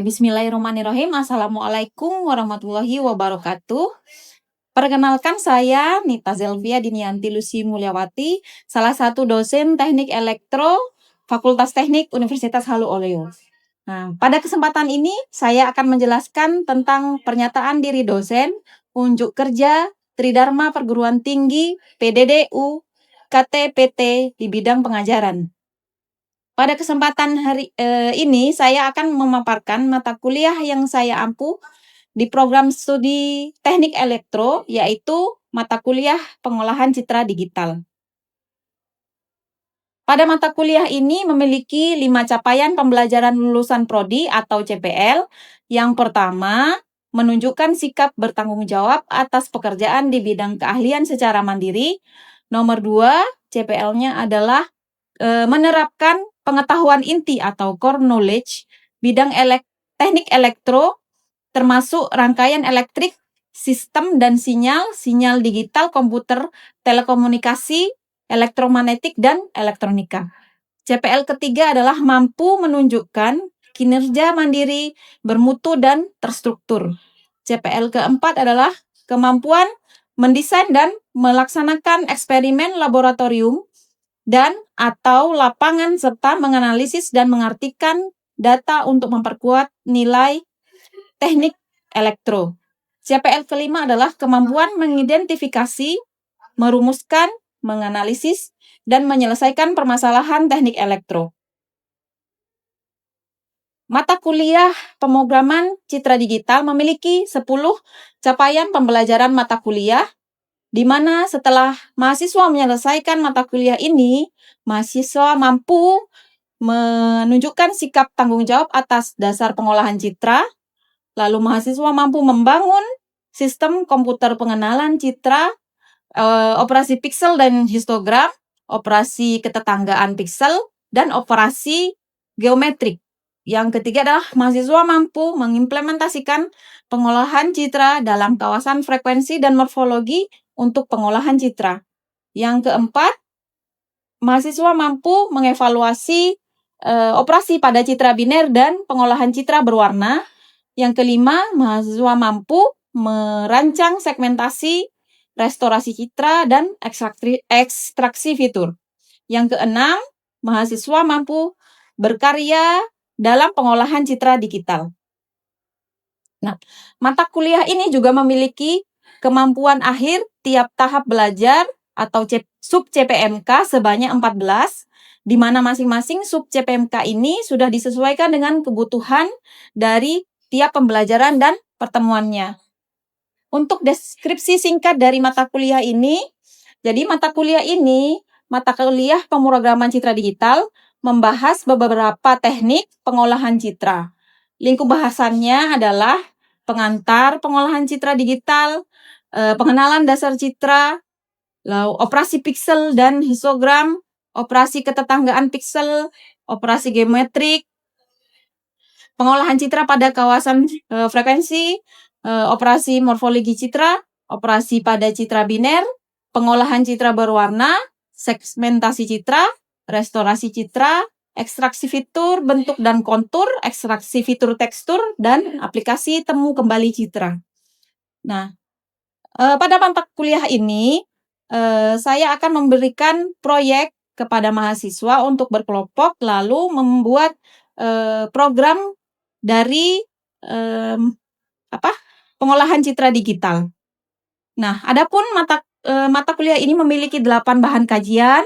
Bismillahirrahmanirrahim. Assalamualaikum warahmatullahi wabarakatuh. Perkenalkan saya Nita Zelvia Dinianti Lucy Mulyawati, salah satu dosen Teknik Elektro Fakultas Teknik Universitas Halu Oleo. Nah, pada kesempatan ini saya akan menjelaskan tentang pernyataan diri dosen, unjuk kerja, Tridharma Perguruan Tinggi, PDDU, KTPT di bidang pengajaran. Pada kesempatan ini, saya akan memaparkan mata kuliah yang saya ampu di program studi Teknik Elektro, yaitu mata kuliah Pengolahan Citra Digital. Pada mata kuliah ini memiliki 5 capaian pembelajaran lulusan prodi atau CPL. Yang pertama, menunjukkan sikap bertanggung jawab atas pekerjaan di bidang keahlian secara mandiri. Nomor 2, CPL-nya adalah menerapkan pengetahuan inti atau core knowledge bidang teknik elektro termasuk rangkaian elektrik, sistem dan sinyal digital, komputer, telekomunikasi, elektromagnetik, dan elektronika. CPL ketiga adalah mampu menunjukkan kinerja mandiri, bermutu, dan terstruktur. CPL keempat adalah kemampuan mendesain dan melaksanakan eksperimen laboratorium dan atau lapangan serta menganalisis dan mengartikan data untuk memperkuat nilai teknik elektro. CPL kelima adalah kemampuan mengidentifikasi, merumuskan, menganalisis, dan menyelesaikan permasalahan teknik elektro. Mata kuliah pemrograman citra digital memiliki 10 capaian pembelajaran mata kuliah, di mana setelah mahasiswa menyelesaikan mata kuliah ini, mahasiswa mampu menunjukkan sikap tanggung jawab atas dasar pengolahan citra, lalu mahasiswa mampu membangun sistem komputer pengenalan citra, operasi piksel dan histogram, operasi ketetanggaan piksel, dan operasi geometrik. Yang ketiga adalah mahasiswa mampu mengimplementasikan pengolahan citra dalam kawasan frekuensi dan morfologi untuk pengolahan citra. Yang keempat, mahasiswa mampu mengevaluasi operasi pada citra biner dan pengolahan citra berwarna. Yang kelima, mahasiswa mampu merancang segmentasi, restorasi citra, dan ekstraksi fitur. Yang keenam, mahasiswa mampu berkarya dalam pengolahan citra digital. Nah, mata kuliah ini juga memiliki kemampuan akhir tiap tahap belajar atau sub CPMK sebanyak 14, di mana masing-masing sub CPMK ini sudah disesuaikan dengan kebutuhan dari tiap pembelajaran dan pertemuannya. Untuk deskripsi singkat dari mata kuliah ini, jadi mata kuliah pemrograman citra digital membahas beberapa teknik pengolahan citra. Lingkup bahasannya adalah pengantar pengolahan citra digital, pengenalan dasar citra, lalu operasi piksel dan histogram, operasi ketetanggaan piksel, operasi geometrik, pengolahan citra pada kawasan frekuensi, operasi morfologi citra, operasi pada citra biner, pengolahan citra berwarna, segmentasi citra, restorasi citra, ekstraksi fitur, bentuk dan kontur, ekstraksi fitur tekstur, dan aplikasi temu kembali citra. Nah, pada mata kuliah ini, saya akan memberikan proyek kepada mahasiswa untuk berkelompok, lalu membuat program dari pengolahan citra digital. Nah, adapun mata kuliah ini memiliki 8 bahan kajian.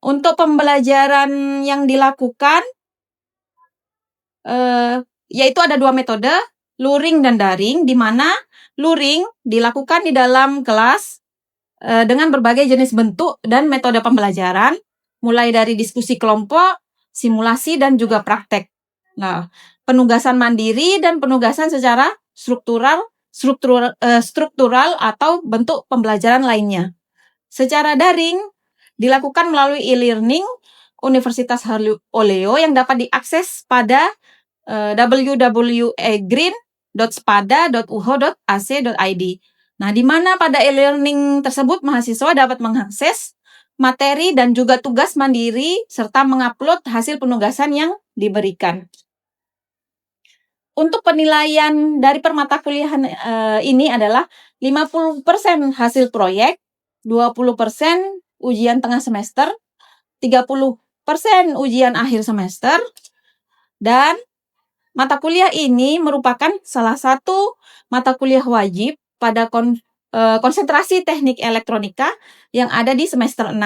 Untuk pembelajaran yang dilakukan, yaitu ada 2 metode, luring dan daring, di mana luring dilakukan di dalam kelas dengan berbagai jenis bentuk dan metode pembelajaran, mulai dari diskusi kelompok, simulasi, dan juga praktek. Nah, penugasan mandiri dan penugasan secara struktural atau bentuk pembelajaran lainnya. Secara daring dilakukan melalui e-learning Universitas Halu Oleo yang dapat diakses pada www.green.spada.uho.ac.id. Nah, di mana pada e-learning tersebut mahasiswa dapat mengakses materi dan juga tugas mandiri serta mengupload hasil penugasan yang diberikan. Untuk penilaian dari permata kuliahan ini adalah 50% hasil proyek, 20% ujian tengah semester, 30% ujian akhir semester, dan mata kuliah ini merupakan salah satu mata kuliah wajib pada konsentrasi teknik elektronika yang ada di semester 6.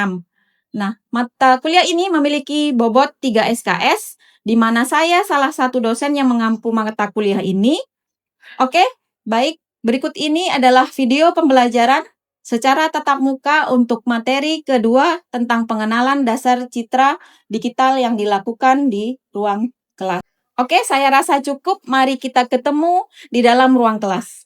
Nah, mata kuliah ini memiliki bobot 3 SKS, di mana saya salah satu dosen yang mengampu mata kuliah ini. Oke, baik. Berikut ini adalah video pembelajaran secara tatap muka untuk materi kedua tentang pengenalan dasar citra digital yang dilakukan di ruang kelas. Oke, saya rasa cukup. Mari kita ketemu di dalam ruang kelas.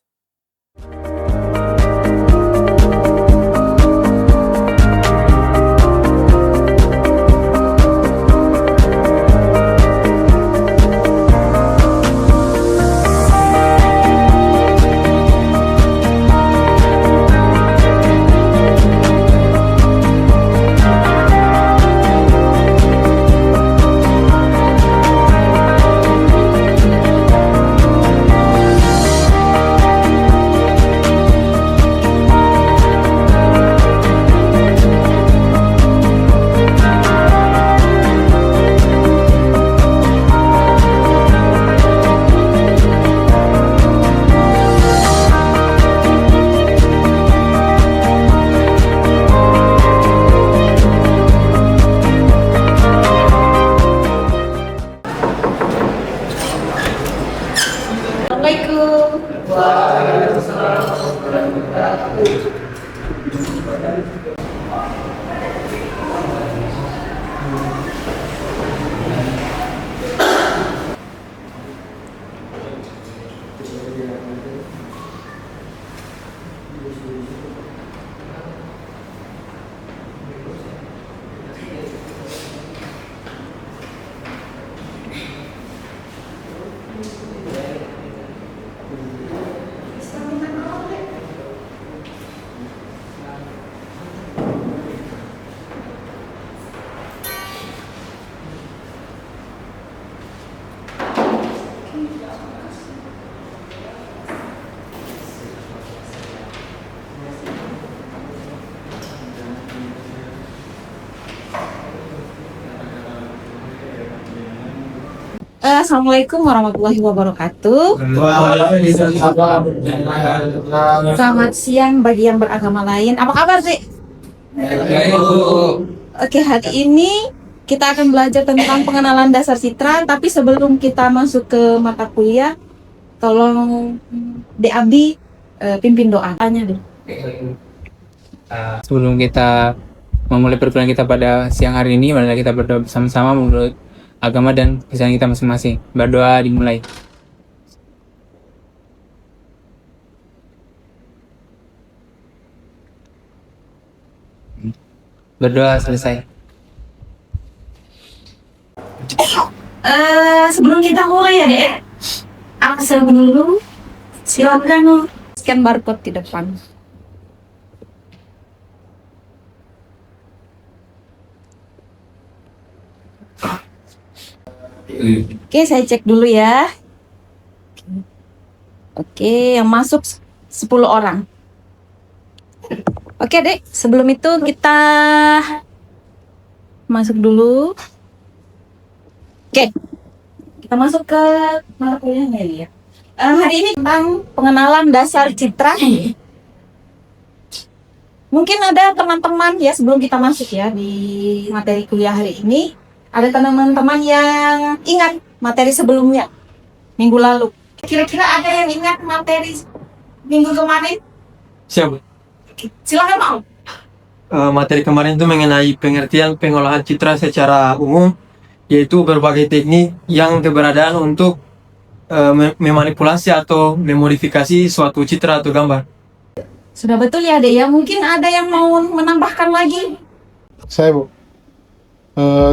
Assalamualaikum. Assalamualaikum warahmatullahi wabarakatuh. Selamat siang bagi yang beragama lain. Apa kabar sih? Oke, hari ini kita akan belajar tentang pengenalan dasar citra. Tapi sebelum kita masuk ke mata kuliah, tolong Dek Abdi pimpin doa. Tanya deh. Sebelum kita memulai perkuliahan kita pada siang hari ini, marilah kita berdoa bersama-sama menurut agama dan kepercayaan kita masing-masing. Berdoa dimulai. Berdoa selesai. Sebelum kita mulai ya Dek, aksen dulu. Silakan scan barcode di depan. Oke, saya cek dulu ya. Oke, yang masuk 10 orang. Oke, Dek. Sebelum itu kita masuk dulu. Oke. Kita masuk ke mata kuliahnya ya. Hari ini tentang pengenalan dasar citra. Mungkin ada teman-teman ya, sebelum kita masuk ya di materi kuliah hari ini, ada teman-teman yang ingat materi sebelumnya, minggu lalu. Kira-kira ada yang ingat materi minggu kemarin? Siapa? Silakan Bang. Materi kemarin itu mengenai pengertian pengolahan citra secara umum, yaitu berbagai teknik yang keberadaan untuk memanipulasi atau memodifikasi suatu citra atau gambar. Sudah betul ya Dek ya, mungkin ada yang mau menambahkan lagi? Saya Bu,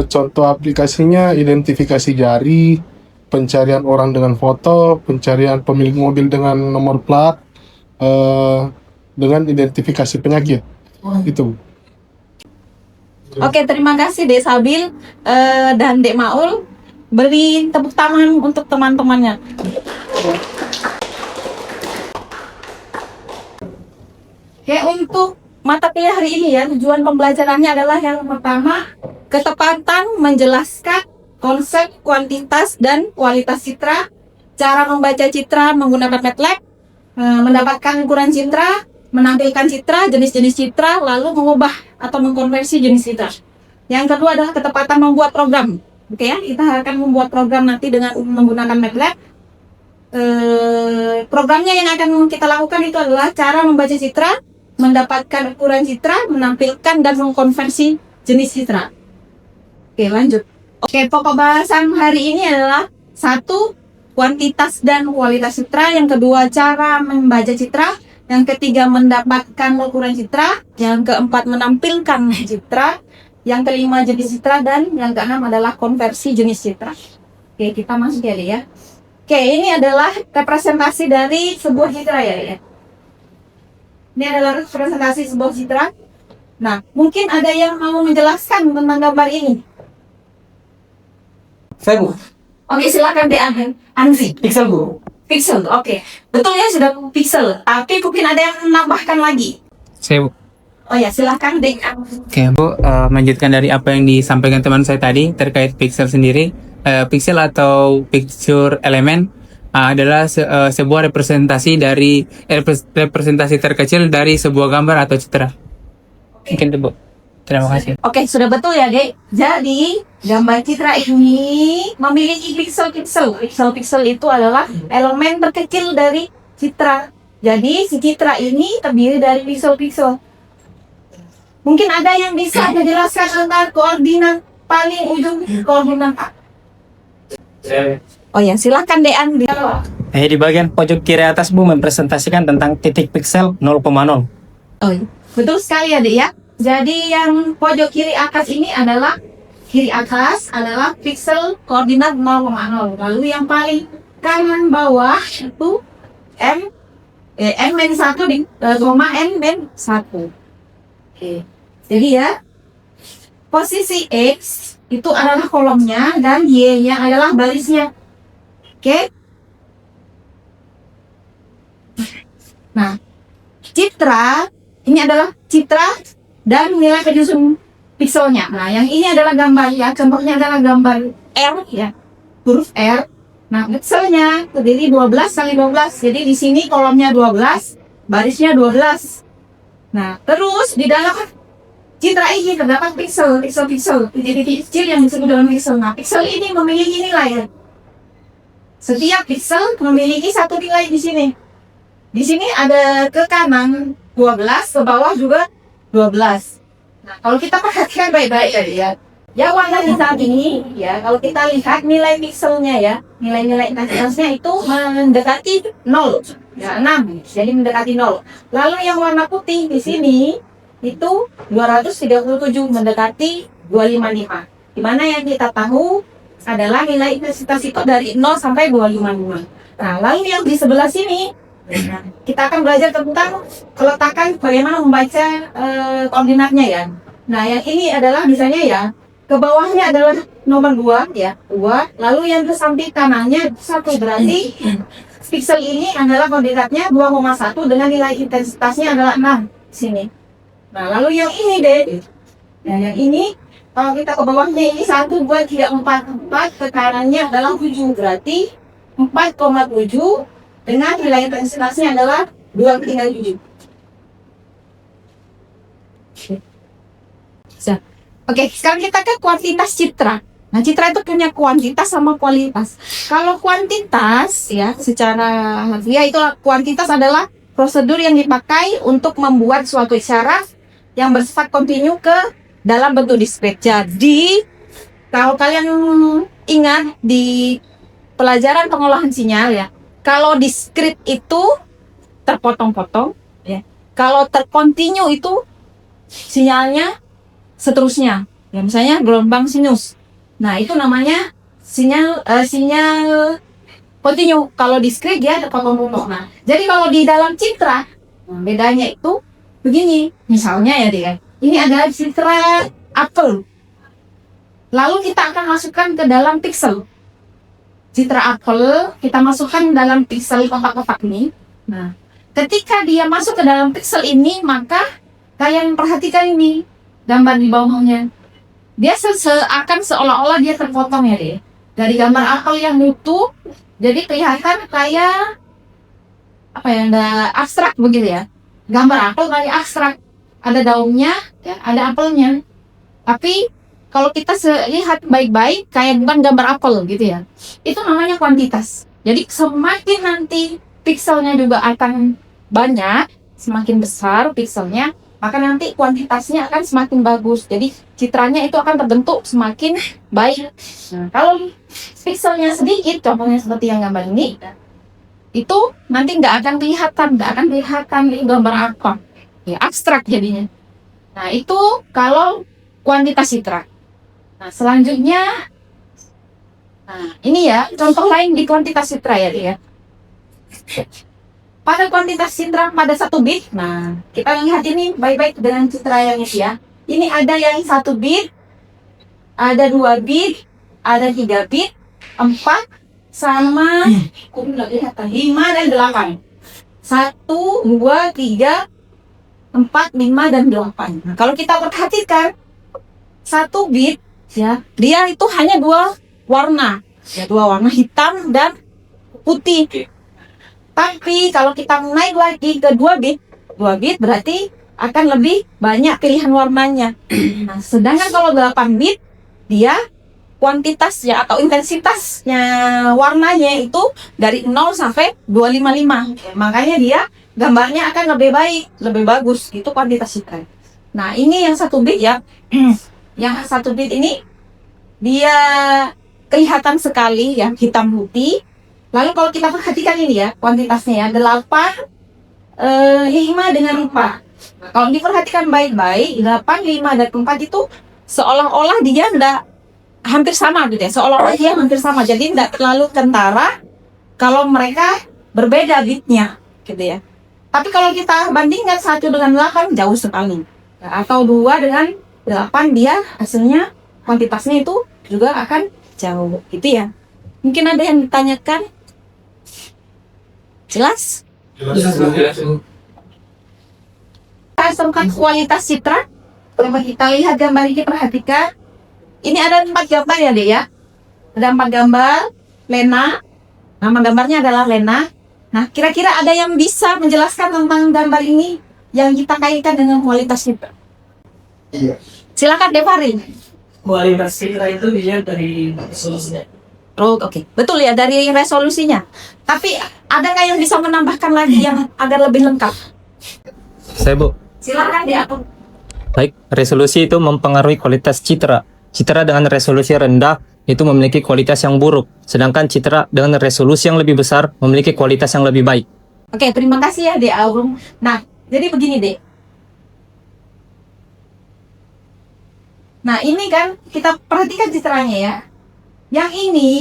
contoh aplikasinya identifikasi jari, pencarian orang dengan foto, pencarian pemilik mobil dengan nomor plat, dengan identifikasi penyakit. Itu. Oke, terima kasih Dek Sabil dan Dek Maul. Beri tepuk tangan untuk teman-temannya. Oke, untuk mata kuliah hari ini ya, tujuan pembelajarannya adalah yang pertama, ketepatan menjelaskan konsep kuantitas dan kualitas citra, cara membaca citra menggunakan MATLAB, mendapatkan ukuran citra, menampilkan citra, jenis-jenis citra, lalu mengubah atau mengkonversi jenis citra. Yang kedua adalah ketepatan membuat program. Oke ya, kita akan membuat program nanti dengan menggunakan MATLAB. Programnya yang akan kita lakukan itu adalah cara membaca citra, mendapatkan ukuran citra, menampilkan dan mengkonversi jenis citra. Oke, lanjut. Oke, pokok bahasan hari ini adalah 1. Kuantitas dan kualitas citra. Yang kedua, cara membaca citra. Yang ketiga, mendapatkan ukuran citra. Yang keempat, menampilkan citra. Yang kelima, jenis citra. Dan yang keenam adalah konversi jenis citra. Oke, kita masuk ya. Oke, ini adalah representasi dari sebuah citra ya. Ini adalah representasi sebuah citra. Nah, mungkin ada yang mau menjelaskan tentang gambar ini. Saya Bu, Oke, silakan deh Anzi. Pixel Bu. Pixel, oke. Betul ya, sudah pixel. Tapi mungkin ada yang menambahkan lagi. Saya Bu. Oh ya, silakan deh. Oke Bu, melanjutkan dari apa yang disampaikan teman saya tadi terkait pixel sendiri. Pixel atau picture element adalah sebuah representasi dari representasi terkecil dari sebuah gambar atau citra. Mungkin itu Bu. Terima kasih. Oke, sudah betul ya, Dek. Jadi, gambar citra ini memiliki pixel-pixel. Pixel-pixel itu adalah elemen terkecil dari citra. Jadi, si citra ini terdiri dari pixel-pixel. Mungkin ada yang bisa menjelaskan tentang koordinat paling ujung koordinat A. Oh ya, silakan deh Andi. Di bagian pojok kiri atas Bu mempresentasikan tentang titik pixel 0,0. Oh iya. Betul sekali ya, Dek ya. Jadi yang pojok kiri atas ini adalah pixel koordinat 0,0. Lalu yang paling kanan bawah itu n-1 di koma n-1. Oke. Jadi ya, posisi X itu adalah kolomnya dan Y-nya adalah barisnya. Oke. Nah, citra ini adalah citra dan nilai penyusun pixelnya. Nah, yang ini adalah gambar ya. Contohnya adalah gambar R ya, huruf R. Nah, pixelnya terdiri 12 kali 12. Jadi di sini kolomnya 12, barisnya 12. Nah, terus di dalam citra ini terdapat pixel. Jadi kecil yang disebut dalam pixel. Nah, pixel ini memiliki nilai. Setiap pixel memiliki satu nilai di sini. Di sini ada ke kanan 12, ke bawah juga 12. Nah, kalau kita perhatikan baik-baik ya. Ya, warna hitam ini ya, kalau kita lihat nilai pixelnya ya, nilai-nilai intensitasnya itu mendekati 0. Ya, 6. Jadi mendekati 0. Lalu yang warna putih di sini itu 237 mendekati 255. Di mana yang kita tahu adalah nilai intensitas itu dari 0 sampai 255. Nah, lalu yang di sebelah sini kita akan belajar tentang peletakan bagaimana membaca koordinatnya ya. Nah, yang ini adalah misalnya ya, ke bawahnya adalah nomor 2 ya, 2. Lalu yang ke samping kanannya 1, berarti pixel ini adalah koordinatnya 2,1 dengan nilai intensitasnya adalah 6 sini. Nah, lalu yang ini deh. Nah, yang ini kalau kita ke bawahnya ini 1, 2, 3, 4, 4, ke kanannya adalah 7, berarti 4,7 dengan nilai intensitasnya adalah 2,7. Oke, sekarang kita ke kuantitas citra. Nah, citra itu punya kuantitas sama kualitas. Kalau kuantitas ya, secara harfiah itu kuantitas adalah prosedur yang dipakai untuk membuat suatu isyarat yang bersifat kontinu ke dalam bentuk diskrit. Jadi, kalau kalian ingat di pelajaran pengolahan sinyal ya, kalau diskrit itu terpotong-potong ya. Kalau terkontinu itu sinyalnya seterusnya. Ya, misalnya gelombang sinus. Nah, itu namanya sinyal kontinu. Kalau diskrit dia terpotong-potong. Nah, jadi kalau di dalam citra, bedanya itu begini. Misalnya ya dia, ini adalah citra apel. Lalu kita akan masukkan ke dalam pixel. citra apel, kita masukkan dalam pixel kotak-kotak ini. Nah, ketika dia masuk ke dalam pixel ini, maka kalian perhatikan ini gambar di bawahnya. Dia akan seolah-olah dia terpotong ya deh. Dari gambar apel yang utuh, jadi kelihatan kayak apa ya, ada abstrak begitu ya. Gambar apel kayak abstrak, ada daunnya, ya, ada apelnya. Tapi kalau kita lihat baik-baik, kayak bukan gambar apel gitu ya. Itu namanya kuantitas. Jadi semakin nanti pixelnya juga akan banyak, semakin besar pixelnya, maka nanti kuantitasnya akan semakin bagus. Jadi citranya itu akan terbentuk semakin baik. Nah, kalau pixelnya sedikit, contohnya seperti yang gambar ini, itu nanti nggak akan kelihatan ini gambar apa. Ya, abstrak jadinya. Nah, itu kalau kuantitas citra. Nah, selanjutnya, nah ini ya contoh lain di kuantitas citra ya dia. Pada kuantitas citra pada 1 bit, nah kita lihat ini baik-baik dengan citra yang ini ya. Ini ada yang 1 bit, ada 2 bit, ada 3 bit, 4, sama 5 dan 8. 1, 2, 3, 4, 5, dan 8. Nah, kalau kita perhatikan 1 bit ya, dia itu hanya 2 warna, ya 2 warna hitam dan putih. Tapi kalau kita naik lagi ke 2 bit, 2 bit berarti akan lebih banyak pilihan warnanya. Nah, sedangkan kalau 8 bit, dia kuantitasnya atau intensitasnya warnanya itu dari 0 sampai 255. Makanya dia gambarnya akan lebih baik, lebih bagus gitu kuantitas citra. Nah, ini yang 1 bit ya. Yang 1 bit ini dia kelihatan sekali ya, hitam putih. Lalu kalau kita perhatikan ini ya, kuantitasnya ya 8, 5 dengan 4. Nah, kalau diperhatikan baik-baik, 8, 5, dan 4 itu seolah-olah dia hampir sama gitu ya. Seolah-olah dia hampir sama. Jadi tidak terlalu kentara kalau mereka berbeda bitnya gitu ya. Tapi kalau kita bandingkan 1 dengan 8 jauh sekali. Ya, atau 2 dengan 8, dia hasilnya kuantitasnya itu juga akan jauh gitu ya. Mungkin ada yang ditanyakan? Jelas? Tentang kualitas citra, coba kita lihat gambar ini, perhatikan. Ini ada 4 gambar ya deh ya. Ada 4 gambar Lena. Nama gambarnya adalah Lena. Nah, kira-kira ada yang bisa menjelaskan tentang gambar ini yang kita kaitkan dengan kualitas citra? Iya. Silakan Devarin. Kualitas citra itu dilihat dari resolusinya. Oh, oke. Betul ya, dari resolusinya. Tapi ada nggak yang bisa menambahkan lagi yang agar lebih lengkap? Saya Bu. Silakan ya. Baik, resolusi itu mempengaruhi kualitas citra. Citra dengan resolusi rendah itu memiliki kualitas yang buruk, sedangkan citra dengan resolusi yang lebih besar memiliki kualitas yang lebih baik. Oke, terima kasih ya Dek Arum. Nah, jadi begini Dek. Nah, ini kan kita perhatikan citranya ya. Yang ini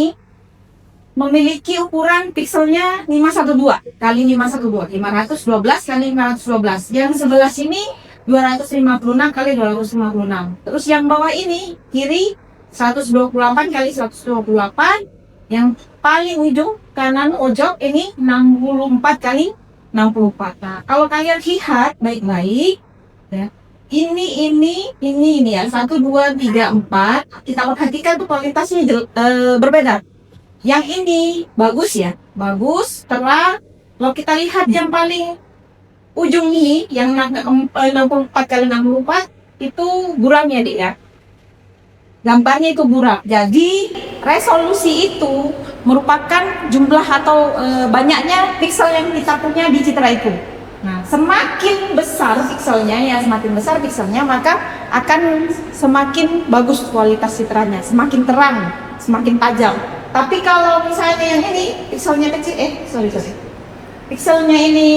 memiliki ukuran pixelnya 512 kali 512, 512 kali 512. Yang sebelah sini 256 kali 256. Terus yang bawah ini kiri 128 kali 128. Yang paling ujung kanan ojok ini 64 kali 64. Nah, kalau kalian lihat baik-baik ya. Ini ya 1, 2, 3, 4. Kita perhatikan tuh kualitasnya berbeda. Yang ini bagus ya, bagus, terang. Kalau kita lihat yang paling ujung ini yang 64 kali 64 itu buram ya Dik ya. Gambarnya itu buram. Jadi resolusi itu merupakan jumlah atau banyaknya piksel yang kita punya di citra itu. Nah, semakin besar pixelnya, maka akan semakin bagus kualitas citranya, semakin terang, semakin tajam. Tapi kalau misalnya yang ini pixelnya kecil, pixelnya ini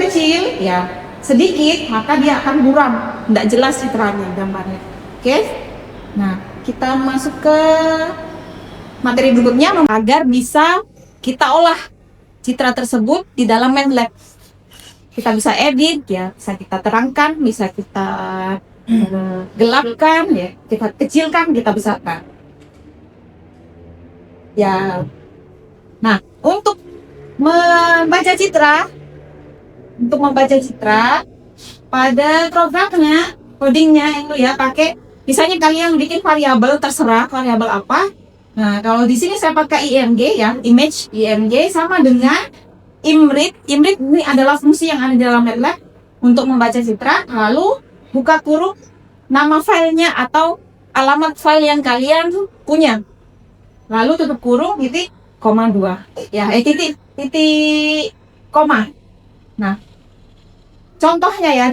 kecil, ya sedikit, maka dia akan buram, tidak jelas citranya, gambarnya. Oke? Nah, kita masuk ke materi berikutnya agar bisa kita olah citra tersebut di dalam MATLAB. Kita bisa edit ya, bisa kita terangkan, bisa kita gelapkan ya, kita kecilkan, kita besarkan. Ya, Nah, untuk membaca citra, pada programnya, codingnya itu ya pakai, misalnya kalian bikin variabel, terserah variabel apa. Nah, kalau di sini saya pakai img ya, image img sama dengan imread. Imread ini adalah fungsi yang ada di dalam MATLAB untuk membaca citra, lalu buka kurung nama filenya atau alamat file yang kalian punya. Lalu tutup kurung titik koma 2. Ya, titik koma. Nah, contohnya ya.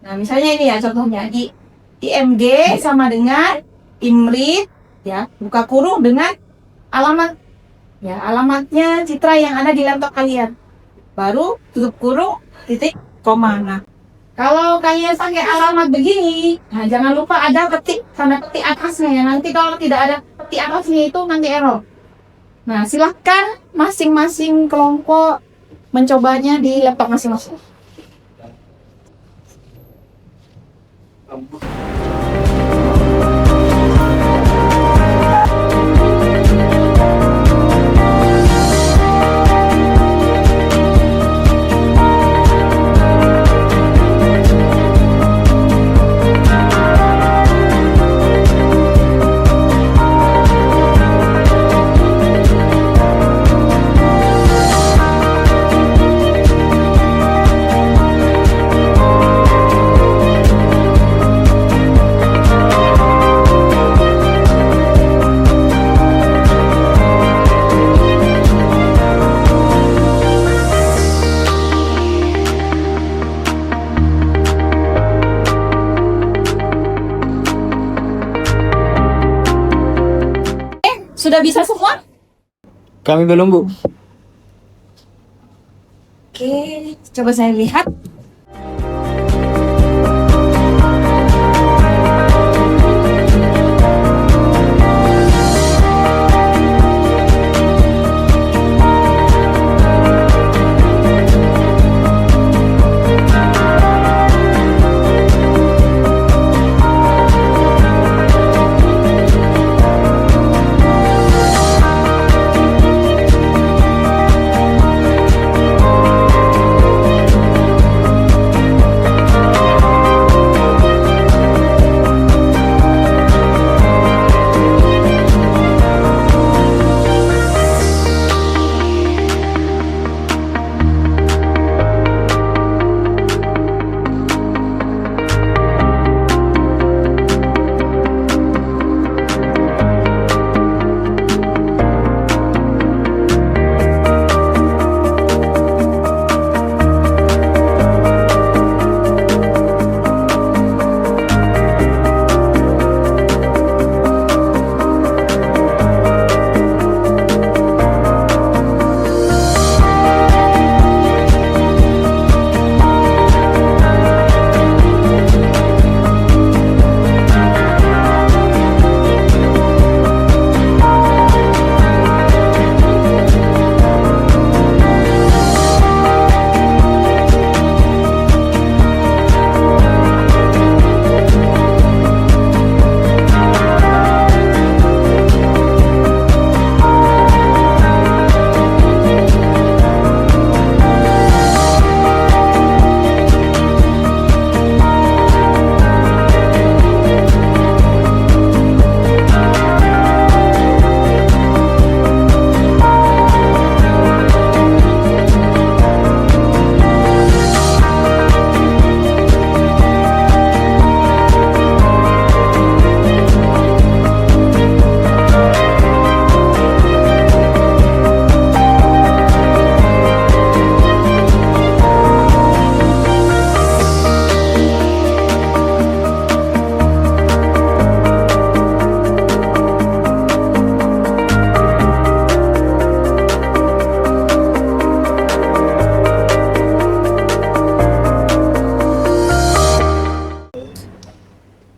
Nah, misalnya ini ya contohnya di img sama dengan imread ya, buka kurung dengan alamat ya, alamatnya citra yang ada di laptop kalian. Baru tutup kurung titik koma. Nah, kalau kalian pakai alamat begini, nah jangan lupa ada ketik tanda petik atasnya ya. Nanti kalau tidak ada petik atasnya itu nanti error. Nah, silahkan masing-masing kelompok mencobanya di laptop masing-masing. Sudah bisa semua? Kami belum, Bu. Oke, coba saya lihat.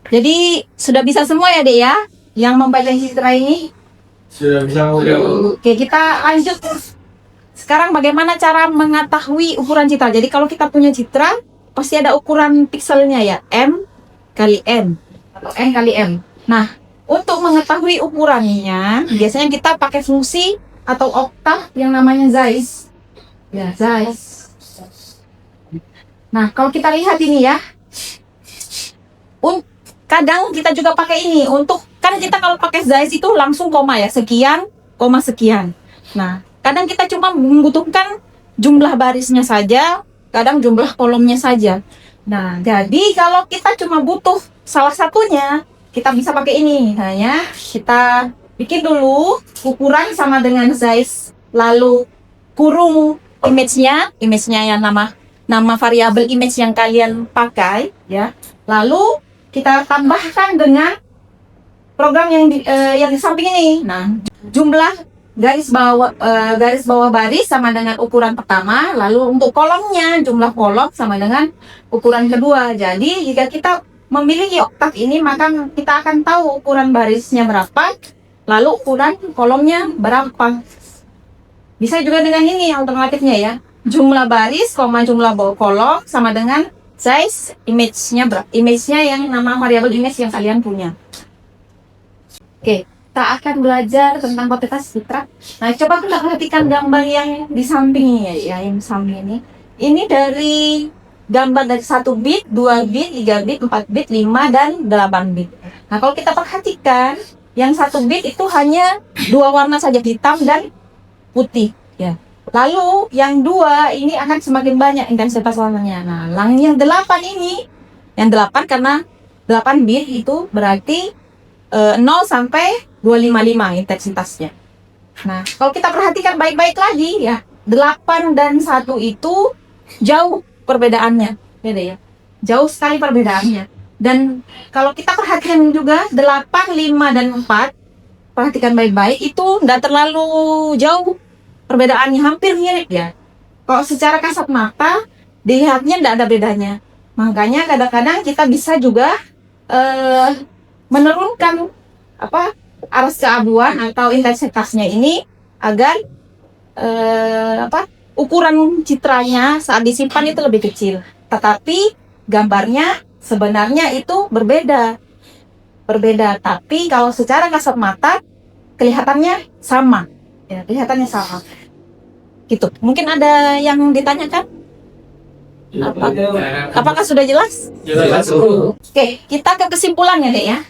Jadi sudah bisa semua ya Dek ya, yang membaca citra ini. Sudah bisa. Oke, kita lanjut. Sekarang bagaimana cara mengetahui ukuran citra? Jadi kalau kita punya citra, pasti ada ukuran pikselnya ya, M kali N atau N kali M. Nah, untuk mengetahui ukurannya, biasanya kita pakai fungsi atau oktav yang namanya Zeiss. Ya, Zeiss. Nah, kalau kita lihat ini ya, kadang kita juga pakai ini untuk, kan kita kalau pakai Zeiss itu langsung koma ya, sekian, koma sekian. Nah, kadang kita cuma membutuhkan jumlah barisnya saja, kadang jumlah kolomnya saja. Nah, jadi kalau kita cuma butuh salah satunya, kita bisa pakai ini. Hanya kita bikin dulu ukuran sama dengan Zeiss, lalu kurung image-nya yang nama variabel image yang kalian pakai ya. Lalu kita tambahkan dengan program yang di samping ini. Nah, jumlah garis bawah baris sama dengan ukuran pertama, lalu untuk kolomnya jumlah kolom sama dengan ukuran kedua. Jadi jika kita memiliki oktav ini, maka kita akan tahu ukuran barisnya berapa, lalu ukuran kolomnya berapa. Bisa juga dengan ini alternatifnya ya, jumlah baris, jumlah kolom sama dengan size image-nya yang nama variabel image yang kalian punya. Oke, kita akan belajar tentang kuantitas citra. Nah, coba kita perhatikan gambar yang di samping ini ya, yang samping ini. Ini dari gambar dari 1 bit, 2 bit, 3 bit, 4 bit, 5 dan 8 bit. Nah, kalau kita perhatikan yang 1 bit itu hanya 2 warna saja, hitam dan putih ya. Lalu yang 2 ini akan semakin banyak intensitas warnanya. Nah, yang 8 ini, yang 8 karena 8 bit itu berarti 0 sampai 255 intensitasnya. Nah, kalau kita perhatikan baik-baik lagi ya, 8 dan 1 itu jauh perbedaannya, beda ya. Jauh sekali perbedaannya. Dan kalau kita perhatikan juga 8, 5 dan 4, perhatikan baik-baik itu tidak terlalu jauh. Perbedaannya hampir mirip ya. Kalau secara kasat mata dilihatnya tidak ada bedanya. Makanya kadang-kadang kita bisa juga menurunkan arus keabuan atau intensitasnya ini agar ukuran citranya saat disimpan itu lebih kecil. Tetapi gambarnya sebenarnya itu berbeda. Tapi kalau secara kasat mata kelihatannya sama. Ya, kelihatannya sama. Gitu. Mungkin ada yang ditanyakan? Apakah sudah jelas? Jelas. Oke, kita ke kesimpulannya deh ya.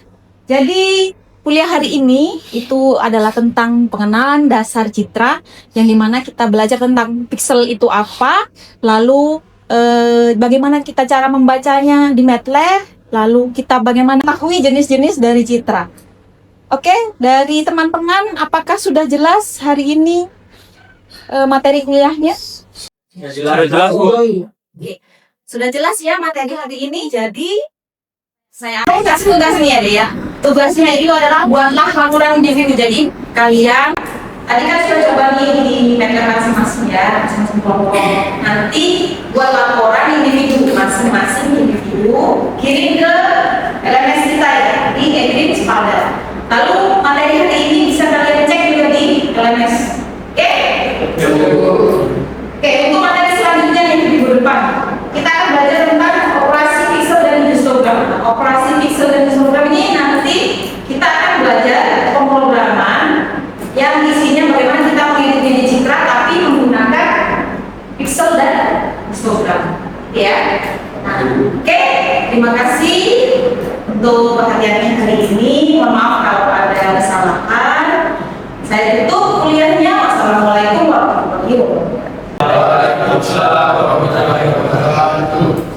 Jadi kuliah hari ini itu adalah tentang pengenalan dasar citra, yang dimana kita belajar tentang pixel itu apa, lalu bagaimana kita cara membacanya di MATLAB, lalu kita bagaimana mengetahui jenis-jenis dari citra. Oke, dari teman-teman, apakah sudah jelas hari ini materi kuliahnya? Jelas. Oke. Sudah jelas ya materi hari ini. Jadi saya kasih tugasnya deh ya. Tugasnya itu adalah buatlah laporan individu. Jadi kalian tadi kan sudah coba di MATLAB masing-masing ya, masing-masing kelompok. Nanti buat laporan individu, masing-masing individu kirim ke LMS kita ya, di Edit Spalder. Lalu materi hari ini bisa kalian cek juga di LMS. Oke? Oke, untuk materi selanjutnya yang di minggu depan, kita akan belajar tentang operasi pixel dan histogram. Operasi pixel dan histogram ini nanti kita akan belajar pemrograman yang isinya bagaimana kita mengedit citra tapi menggunakan pixel dan histogram. Ya. Nah, oke, terima kasih untuk perhatiannya hari ini. Mohon maaf kalau ada kesalahan. Saya tutup kuliahnya. Wassalamualaikum warahmatullahi wabarakatuh. Waalaikumsalam warahmatullahi wabarakatuh.